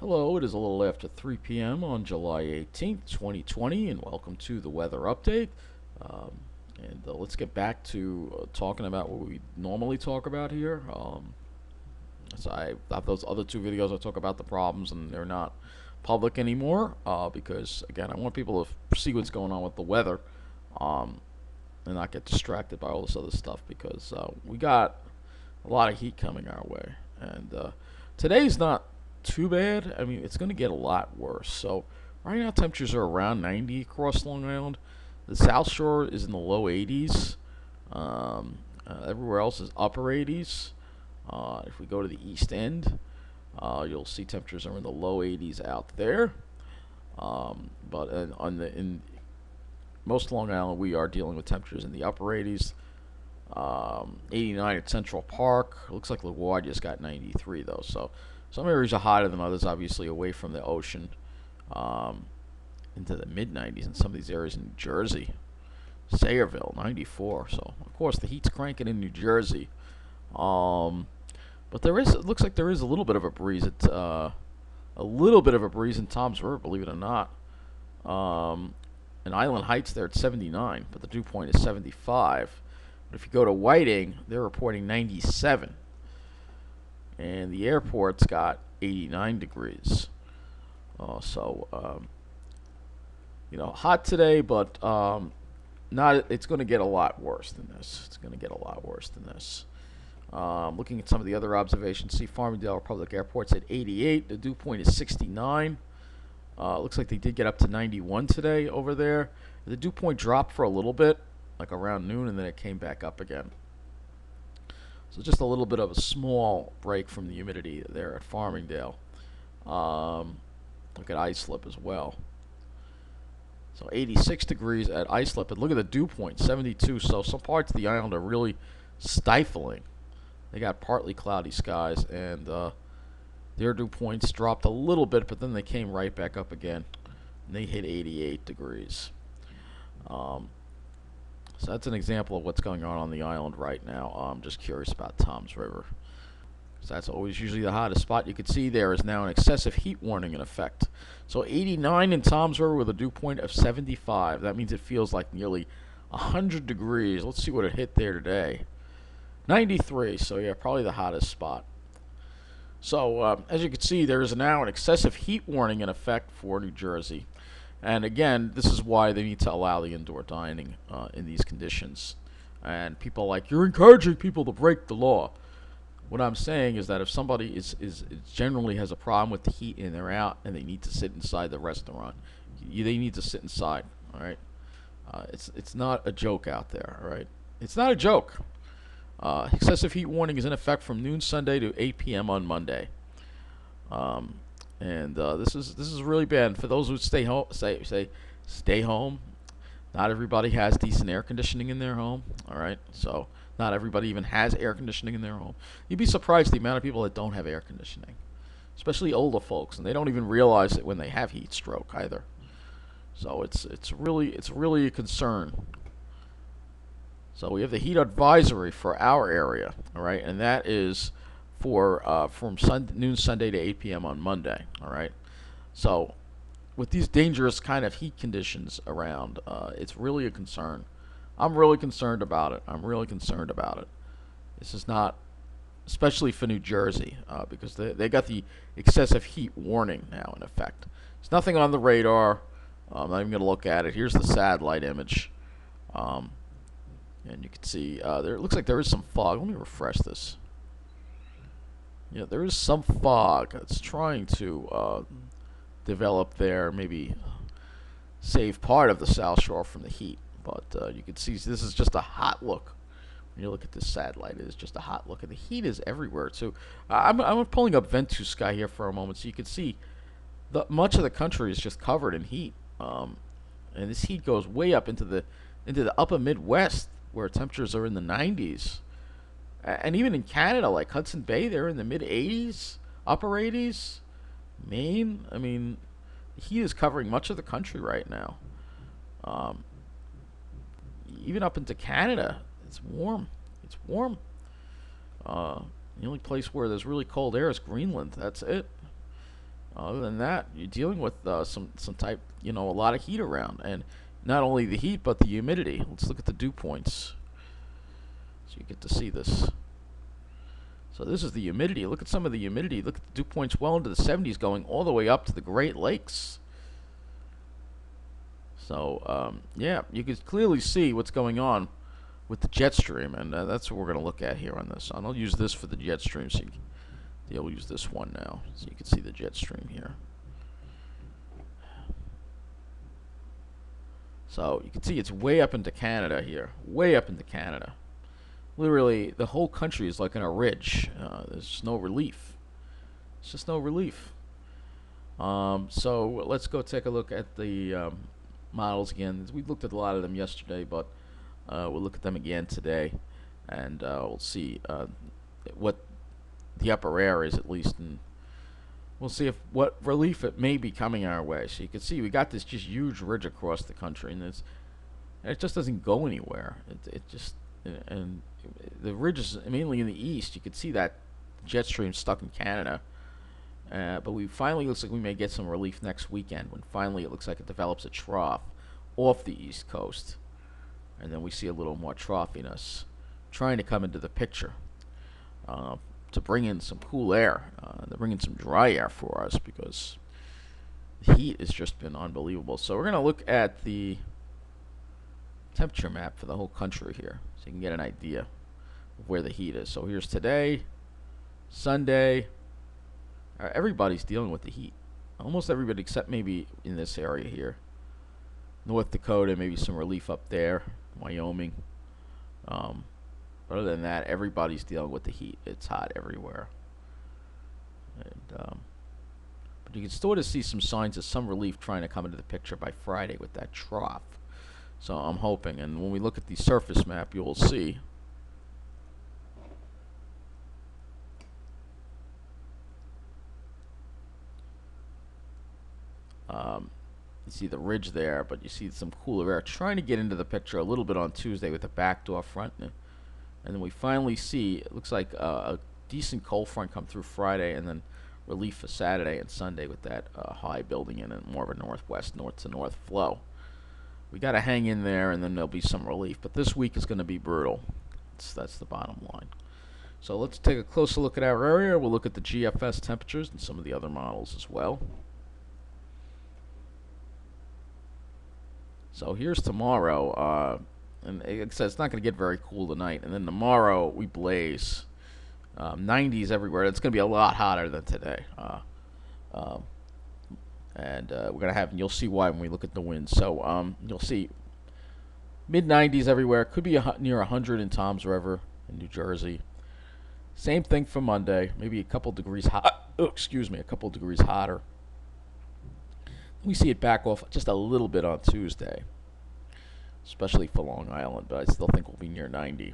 Hello, it is a little after 3 p.m. on July 18th, 2020, and welcome to the weather update. Um, let's get back to talking about what we normally talk about here. So I have those other two videos I talk about the problems, and they're not public anymore because, again, I want people to see what's going on with the weather um, and not get distracted by all this other stuff because we got a lot of heat coming our way. And today's not too bad. I mean, it's going to get a lot worse. So right now, temperatures are around 90 across Long Island. The South Shore is in the low 80s. Everywhere else is upper 80s. If we go to the East End, you'll see temperatures are in the low 80s out there. But in most Long Island, we are dealing with temperatures in the upper 80s. 89 at Central Park. Looks like LaGuardia just got 93 though. So some areas are hotter than others, obviously away from the ocean, into the mid 90s in some of these areas in New Jersey. Sayreville 94. So of course the heat's cranking in New Jersey. But it looks like there is a little bit of a breeze at in Tom's River, believe it or not. In Island Heights, they're at 79, but the dew point is 75. But if you go to Whiting, they're reporting 97, and the airport's got 89 degrees. Hot today, but not. It's going to get a lot worse than this. It's going to get a lot worse than this. Looking at some of the other observations, see Farmingdale Republic Airport's at 88. The dew point is 69. Looks like they did get up to 91 today over there. The dew point dropped for a little bit, like around noon, and then it came back up again. So just a little bit of a small break from the humidity there at Farmingdale. Look at Islip as well. So 86 degrees at Islip, and look at the dew point, 72. So some parts of the island are really stifling. They got partly cloudy skies, and their dew points dropped a little bit, but then they came right back up again, and they hit 88 degrees. So that's an example of what's going on the island right now. I'm just curious about Tom's River. So that's always usually the hottest spot. You can see there is now an excessive heat warning in effect. So 89 in Tom's River with a dew point of 75. That means it feels like nearly 100 degrees. Let's see what it hit there today. 93. So yeah, probably the hottest spot. So as you can see, there is now an excessive heat warning in effect for New Jersey. And again, this is why they need to allow the indoor dining in these conditions. And people are like, you're encouraging people to break the law. What I'm saying is that if somebody is generally has a problem with the heat and they're out and they need to sit inside the restaurant, they need to sit inside. All right, it's not a joke out there. All right, it's not a joke. Excessive heat warning is in effect from noon Sunday to 8 p.m. on Monday. This is really bad. For those who stay home, stay home. Not everybody has decent air conditioning in their home. All right, so not everybody even has air conditioning in their home. You'd be surprised the amount of people that don't have air conditioning, especially older folks, and they don't even realize it when they have heat stroke either. So it's really a concern. So we have the heat advisory for our area, all right, and that is for from noon Sunday to 8 p.m. on Monday, all right. So with these dangerous kind of heat conditions around, it's really a concern. I'm really concerned about it. This is not, especially for New Jersey, because they got the excessive heat warning now in effect. There's nothing on the radar. I'm not even going to look at it. Here's the satellite image. And you can see there. It looks like there is some fog. Let me refresh this. Yeah, there is some fog. It's trying to develop there, maybe save part of the South Shore from the heat. But you can see this is just a hot look. When you look at this satellite, it is just a hot look, and the heat is everywhere too. I'm pulling up Ventus Sky here for a moment, so you can see much of the country is just covered in heat. And this heat goes way up into the upper Midwest, where temperatures are in the 90s. And even in Canada, like Hudson Bay, they're in the mid 80s, upper 80s. Maine, I mean, the heat is covering much of the country right now. Even up into Canada, it's warm. It's warm. The only place where there's really cold air is Greenland. That's it. Other than that, you're dealing with some type, a lot of heat around, and not only the heat but the humidity. Let's look at the dew points, so you get to see this. So this is the humidity. Look at some of the humidity. Look at the dew points well into the 70s, going all the way up to the Great Lakes. So yeah, you can clearly see what's going on with the jet stream, and that's what we're going to look at here on this. And I'll use this for the jet stream, so you'll use this one now, so you can see the jet stream here. So you can see it's way up into Canada here, way up into Canada. Literally, the whole country is like in a ridge. There's just no relief. It's just no relief. So let's go take a look at the models again. We looked at a lot of them yesterday, but we'll look at them again today, and we'll see what the upper air is, at least, and we'll see if what relief it may be coming our way. So you can see we got this just huge ridge across the country, and it just doesn't go anywhere. It just, and the ridge is mainly in the east. You can see that jet stream stuck in Canada. But we finally, looks like we may get some relief next weekend, when finally it looks like it develops a trough off the east coast. And then we see a little more troughiness trying to come into the picture to bring in some cool air, to bring in some dry air for us, because the heat has just been unbelievable. So we're going to look at the temperature map for the whole country here, so you can get an idea of where the heat is. So here's today, Sunday. Everybody's dealing with the heat. Almost everybody except maybe in this area here. North Dakota, maybe some relief up there. Wyoming. Other than that, everybody's dealing with the heat. It's hot everywhere. And, but you can sort of see some signs of some relief trying to come into the picture by Friday with that trough. So I'm hoping. And when we look at the surface map, you will see you see the ridge there, but you see some cooler air trying to get into the picture a little bit on Tuesday with the backdoor front. And then we finally see, it looks like a decent cold front come through Friday, and then relief for Saturday and Sunday with that high building in and more of a northwest, north to north flow. We got to hang in there, and then there'll be some relief. But this week is going to be brutal. That's the bottom line. So let's take a closer look at our area. We'll look at the GFS temperatures and some of the other models as well. So here's tomorrow, and like I said, it's not going to get very cool tonight. And then tomorrow we blaze, 90s everywhere. It's going to be a lot hotter than today. And we're going to have, and you'll see why when we look at the winds. So you'll see mid-90s everywhere. Could be near 100 in Toms River in New Jersey. Same thing for Monday. Maybe a couple degrees hot. Oh, excuse me, a couple degrees hotter. We see it back off just a little bit on Tuesday, especially for Long Island, but I still think we'll be near 90.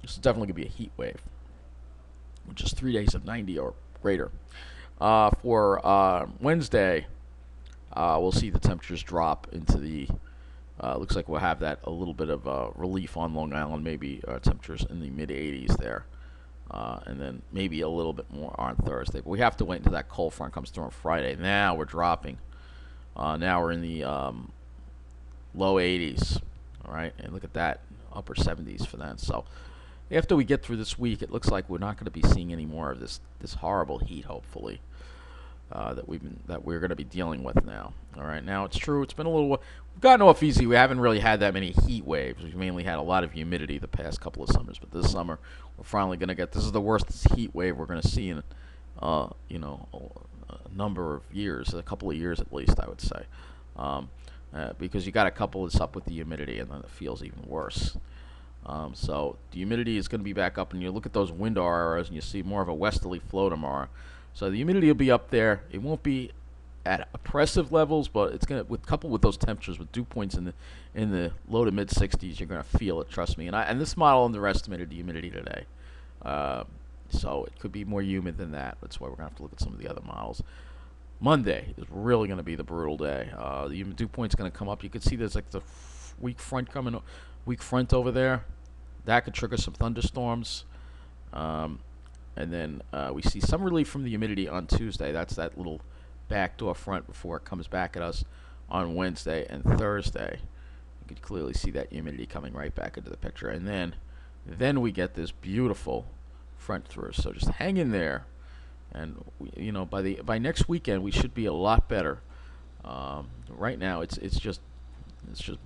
This is definitely going to be a heat wave, which is 3 days of 90 or greater. For Wednesday, we'll see the temperatures drop into the, looks like we'll have that a little bit of relief on Long Island, maybe temperatures in the mid-80s there. And then maybe a little bit more on Thursday. But we have to wait until that cold front comes through on Friday. Now we're dropping. Now we're in the low 80s, all right? And look at that, upper 70s for that. So after we get through this week, it looks like we're not going to be seeing any more of this horrible heat, hopefully, that we're going to be dealing with now. All right, now it's true. It's been a little. We've gotten off easy. We haven't really had that many heat waves. We've mainly had a lot of humidity the past couple of summers, but this summer we're finally going to get. This is the worst heat wave we're going to see in, a number of years, a couple of years at least, I would say, because you got to couple this up with the humidity, and then it feels even worse. So the humidity is going to be back up, and you look at those wind RRs, and you see more of a westerly flow tomorrow. So the humidity will be up there. It won't be at oppressive levels, but it's going to, coupled with those temperatures, with dew points in the low to mid 60s, you're going to feel it. Trust me. And this model underestimated the humidity today. So it could be more humid than that. That's why we're going to have to look at some of the other models. Monday is really going to be the brutal day. The dew point's going to come up. You can see there's like the weak front over there. That could trigger some thunderstorms. And then we see some relief from the humidity on Tuesday. That's that little backdoor front before it comes back at us on Wednesday and Thursday. You can clearly see that humidity coming right back into the picture, and then we get this beautiful front through. So just hang in there, and by next weekend we should be a lot better. Right now it's just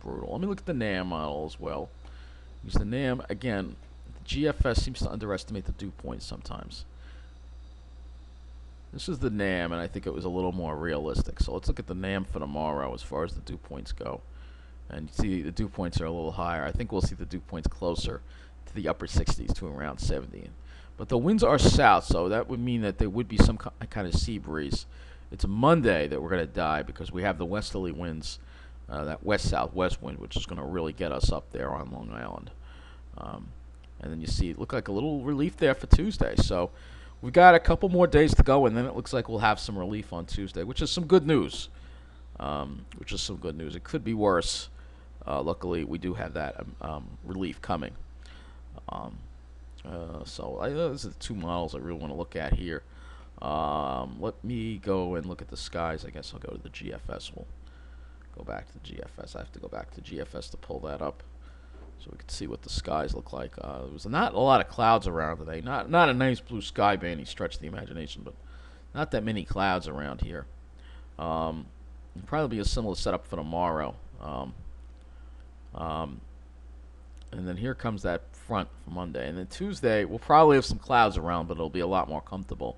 brutal. Let me look at the NAM model as well. Because the NAM, again, the GFS seems to underestimate the dew points sometimes. This is the NAM, and I think it was a little more realistic. So let's look at the NAM for tomorrow as far as the dew points go. And you see the dew points are a little higher. I think we'll see the dew points closer to the upper 60s to around 70. But the winds are south, so that would mean that there would be some kind of sea breeze. It's Monday that we're going to die because we have the westerly winds, that west-southwest wind, which is going to really get us up there on Long Island. And then you see it look like a little relief there for Tuesday. So we've got a couple more days to go, and then it looks like we'll have some relief on Tuesday, which is some good news. It could be worse. Luckily, we do have that relief coming. Those are the two models I really want to look at here. Let me go and look at the skies. I guess I'll go to the GFS. We'll go back to the GFS. I have to go back to GFS to pull that up so we can see what the skies look like. There was not a lot of clouds around today. Not a nice blue sky by any stretch of the imagination, but not that many clouds around here. It'll probably be a similar setup for tomorrow. And then here comes that front for Monday. And then Tuesday, we'll probably have some clouds around, but it'll be a lot more comfortable.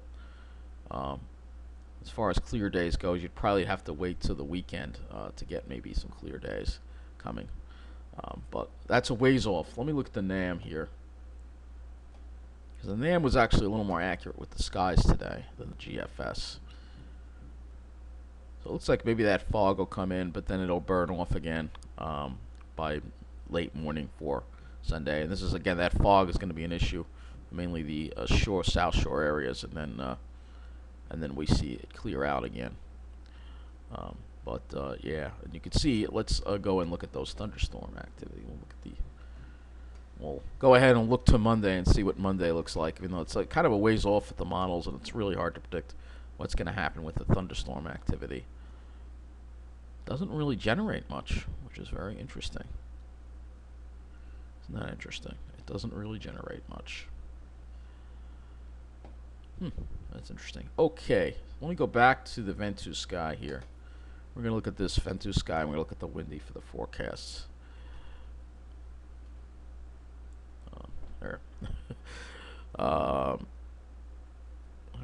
As far as clear days goes, you'd probably have to wait till the weekend to get maybe some clear days coming. But that's a ways off. Let me look at the NAM here. Because the NAM was actually a little more accurate with the skies today than the GFS. So it looks like maybe that fog will come in, but then it'll burn off again by late morning for Sunday. And this is, again, that fog is going to be an issue, mainly the South Shore areas, and then we see it clear out again. Yeah, and you can see. Let's go and look at those thunderstorm activity. We'll go ahead and look to Monday and see what Monday looks like. Even though it's like kind of a ways off with the models, and it's really hard to predict what's going to happen with the thunderstorm activity. Doesn't really generate much, which is very interesting. Isn't that interesting? It doesn't really generate much. That's interesting. Okay, let me go back to the Ventus sky here. We're going to look at this Ventus sky, and we're going to look at the windy for the forecasts. There. Alright,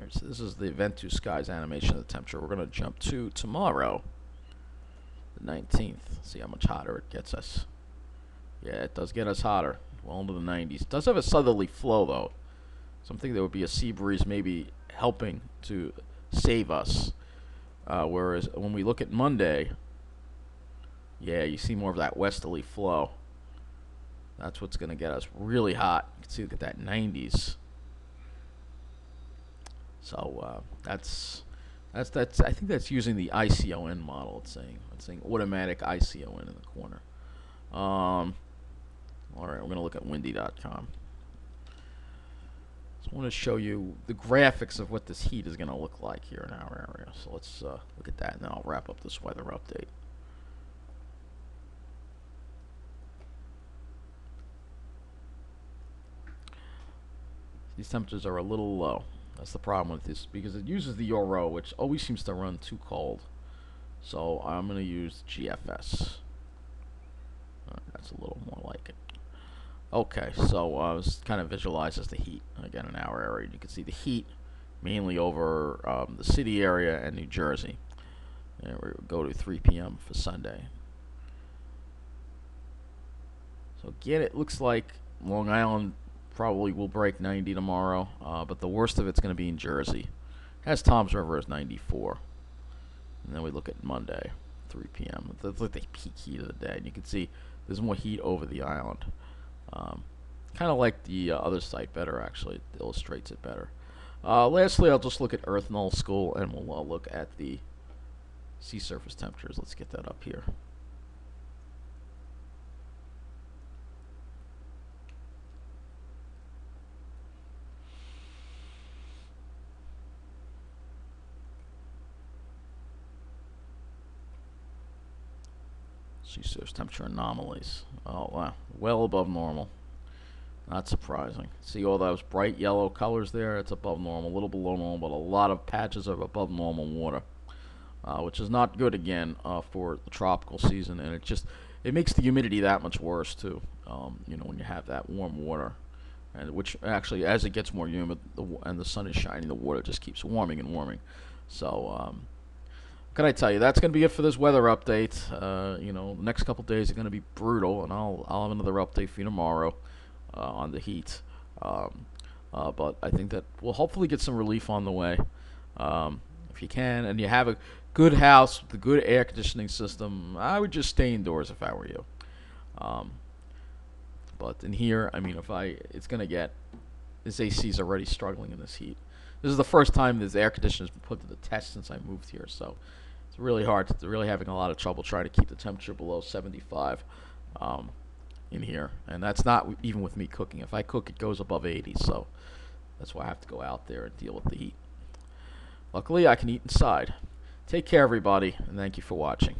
so this is the Ventus skies animation of the temperature. We're going to jump to tomorrow, the 19th. See how much hotter it gets us. Yeah, it does get us hotter, well into the 90s. It does have a southerly flow, though. So I'm thinking there would be a sea breeze maybe helping to save us. Whereas when we look at Monday, yeah, you see more of that westerly flow. That's what's going to get us really hot. You can see, look at that 90s. So I think that's using the ICON model. It's saying automatic ICON in the corner. All right, we're going to look at windy.com. So I want to show you the graphics of what this heat is going to look like here in our area. So let's look at that, and then I'll wrap up this weather update. These temperatures are a little low. That's the problem with this, because it uses the Euro, which always seems to run too cold. So I'm going to use GFS. That's a little more like it. Okay, so this kind of visualizes the heat again in our area. You can see the heat mainly over the city area and New Jersey. And we go to 3 p.m. for Sunday. So again, it looks like Long Island probably will break 90 tomorrow, but the worst of it's going to be in Jersey. Has Tom's River as 94. And then we look at Monday, 3 p.m. That's like the peak heat of the day. And you can see there's more heat over the island. Kind of like the other site better, actually. It illustrates it better. Lastly, I'll just look at Earth Null School, and we'll look at the sea surface temperatures. Let's get that up here. Geez, there's temperature anomalies. Oh, wow. Well above normal. Not surprising. See all those bright yellow colors there? It's above normal, a little below normal, but a lot of patches of above normal water, which is not good again for the tropical season, and it makes the humidity that much worse too. When you have that warm water, and which actually, as it gets more humid and the sun is shining, the water just keeps warming and warming. So, can I tell you, that's going to be it for this weather update. The next couple days are going to be brutal, and I'll have another update for you tomorrow on the heat. But I think that we'll hopefully get some relief on the way. If you can, and you have a good house with a good air conditioning system, I would just stay indoors if I were you. But in here, I mean, it's going to get, this AC is already struggling in this heat. This is the first time this air conditioner has been put to the test since I moved here, so it's really hard. They're really having a lot of trouble trying to keep the temperature below 75 in here, and that's not even with me cooking. If I cook, it goes above 80, so that's why I have to go out there and deal with the heat. Luckily, I can eat inside. Take care, everybody, and thank you for watching.